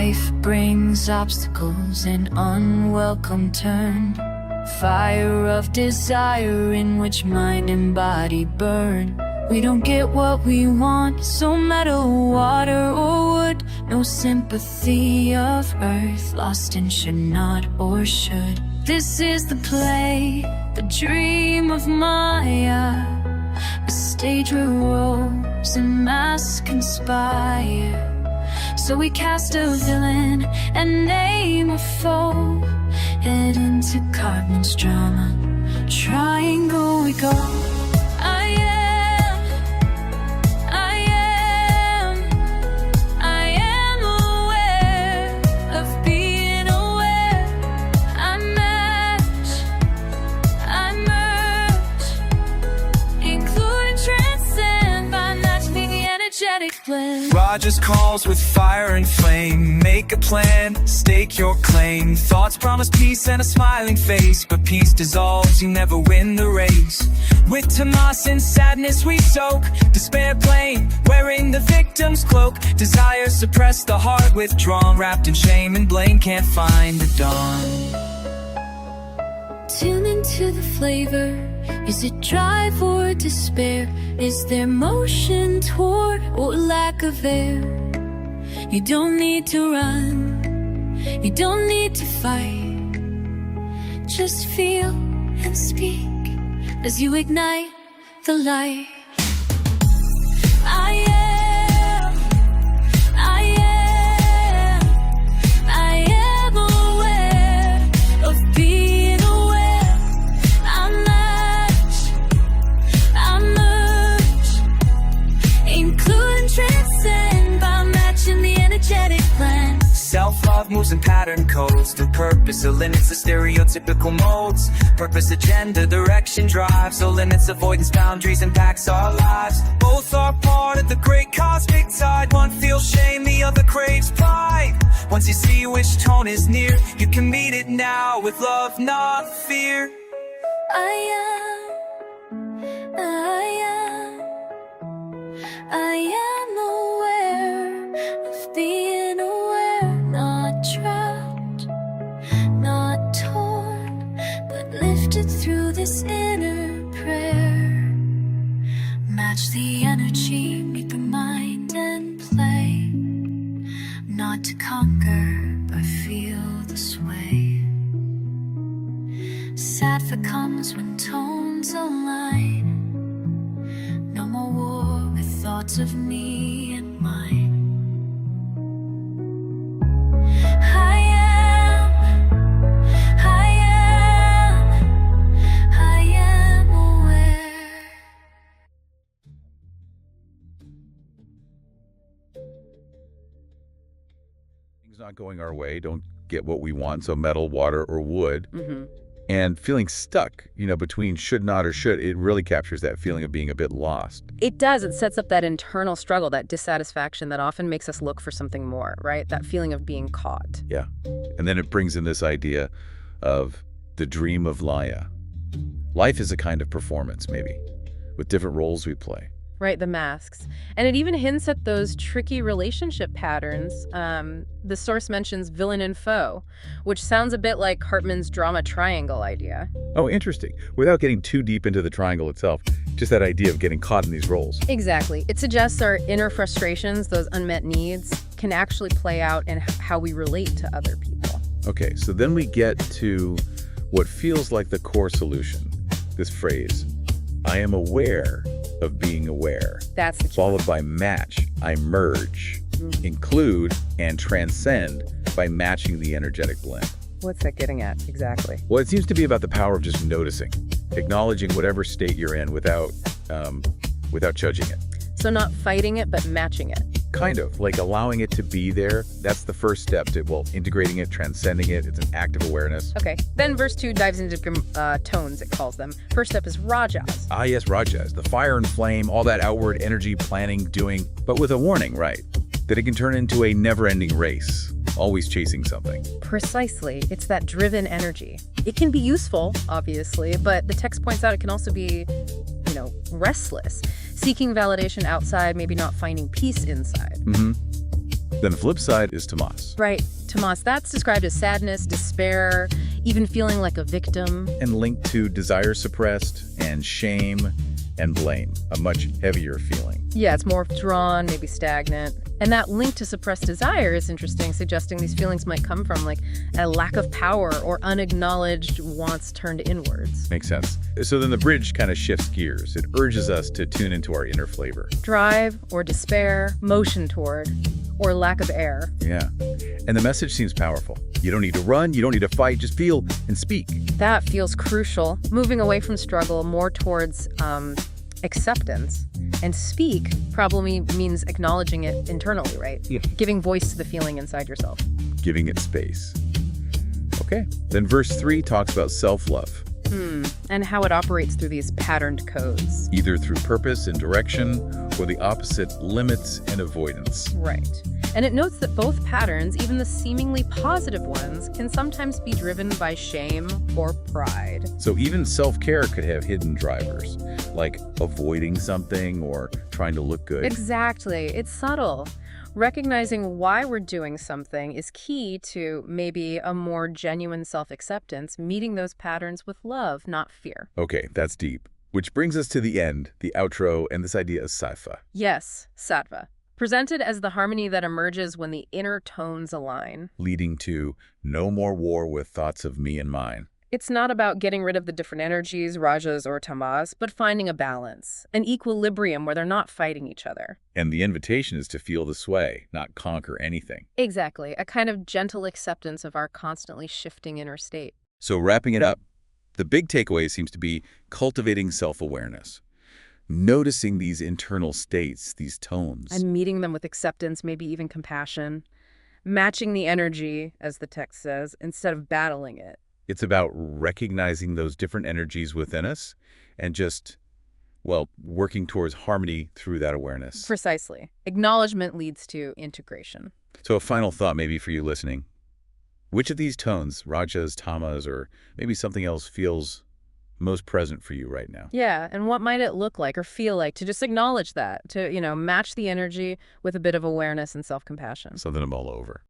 Life brings obstacles and unwelcome turn. Fire of desire in which mind and body burn. We don't get what we want, so metal, water or wood. No sympathy of earth, lost in should not or should. This is the play, the dream of Maya, a stage where roles and masks conspire. So we cast a villain and name a foe. Head into Karpman's drama. Triangle we go. I am aware of being aware. I match, I merge, include and transcend by matching the energetic blend. Rogers calls with fire and flame. Make a plan, stake your claim. Thoughts promise peace and a smiling face, but peace dissolves, you never win the race. With Tamas in sadness we soak, despair blame, wearing the victim's cloak. Desire suppress the heart withdrawn, wrapped in shame and blame, can't find the dawn. Tune into the flavor. Is it drive or despair? Is there motion toward or lack of air? You don't need to run, you don't need to fight. Just feel and speak as you ignite the light. I am aware of being aware. I match, I merge, include and transcend by matching the energetic plan. Self-love moves in pattern codes. The purpose eliminates the stereotypical modes. Purpose, agenda, direction drives. So limits, avoidance, boundaries impacts our lives. Both are part of the great cosmic tide. One feels shame, the other craves pride. Once you see which tone is near, you can meet it now with love, not fear. I am aware of being aware. Not trapped, not torn, but lifted through this inner prayer. Match the energy, meet the mind and play. Not to conquer, but feel the sway. Sattva comes when tones align. No more war with thoughts of me and mine. I am aware. Things not going our way, don't get what we want, so metal, water, or wood. And feeling stuck, between should not or should, it really captures that feeling of being a bit lost. It does. It sets up that internal struggle, that dissatisfaction that often makes us look for something more, right? That feeling of being caught. Yeah. And then it brings in this idea of the dream of Laya. Life is a kind of performance, maybe, with different roles we play. Right, the masks. And it even hints at those tricky relationship patterns. The source mentions villain and foe, which sounds a bit like Karpman's drama triangle idea. Oh, interesting. Without getting too deep into the triangle itself, just that idea of getting caught in these roles. Exactly. It suggests our inner frustrations, those unmet needs, can actually play out in how we relate to other people. Okay, so then we get to what feels like the core solution. This phrase, I am aware of being aware. That's the key. Followed by match, I merge, include, and transcend by matching the energetic blend. What's that getting at exactly? Well, it seems to be about the power of just noticing, acknowledging whatever state you're in without judging it. So not fighting it, but matching it. Kind of, like allowing it to be there. That's the first step to, integrating it, transcending it. It's an act of awareness. Okay. Then verse 2 dives into tones, it calls them. First step is rajas. Ah, yes, rajas. The fire and flame, all that outward energy, planning, doing, but with a warning, right? That it can turn into a never-ending race, always chasing something. Precisely. It's that driven energy. It can be useful, obviously, but the text points out it can also be, restless. Seeking validation outside, maybe not finding peace inside. Then the flip side is Tamas. Right. Tamas, that's described as sadness, despair, even feeling like a victim. And linked to desire suppressed and shame and blame, a much heavier feeling. Yeah, it's more withdrawn, maybe stagnant. And that link to suppressed desire is interesting, suggesting these feelings might come from like a lack of power or unacknowledged wants turned inwards. Makes sense. So then the bridge kind of shifts gears. It urges us to tune into our inner flavor. Drive or despair, motion toward, or lack of air. Yeah. And the message seems powerful. You don't need to run, you don't need to fight, just feel and speak. That feels crucial, moving away from struggle more towards acceptance. And speak probably means acknowledging it internally, right? Yeah. Giving voice to the feeling inside yourself. Giving it space. Okay. Then verse 3 talks about self-love. And how it operates through these patterned codes. Either through purpose and direction, or the opposite, limits and avoidance. Right. And it notes that both patterns, even the seemingly positive ones, can sometimes be driven by shame or pride. So even self-care could have hidden drivers, like avoiding something or trying to look good. Exactly. It's subtle. Recognizing why we're doing something is key to maybe a more genuine self-acceptance, meeting those patterns with love, not fear. Okay, that's deep. Which brings us to the end, the outro, and this idea of sattva. Yes, sattva. Presented as the harmony that emerges when the inner tones align. Leading to no more war with thoughts of me and mine. It's not about getting rid of the different energies, rajas or tamas, but finding a balance, an equilibrium where they're not fighting each other. And the invitation is to feel the sway, not conquer anything. Exactly, a kind of gentle acceptance of our constantly shifting inner state. So wrapping it up, the big takeaway seems to be cultivating self-awareness. Noticing these internal states, these tones. And meeting them with acceptance, maybe even compassion. Matching the energy, as the text says, instead of battling it. It's about recognizing those different energies within us and just, well, working towards harmony through that awareness. Precisely. Acknowledgement leads to integration. So a final thought maybe for you listening. Which of these tones, rajas, tamas, or maybe something else feels most present for you right now? Yeah, and what might it look like or feel like to just acknowledge that, to, match the energy with a bit of awareness and self-compassion. Something I'm all over.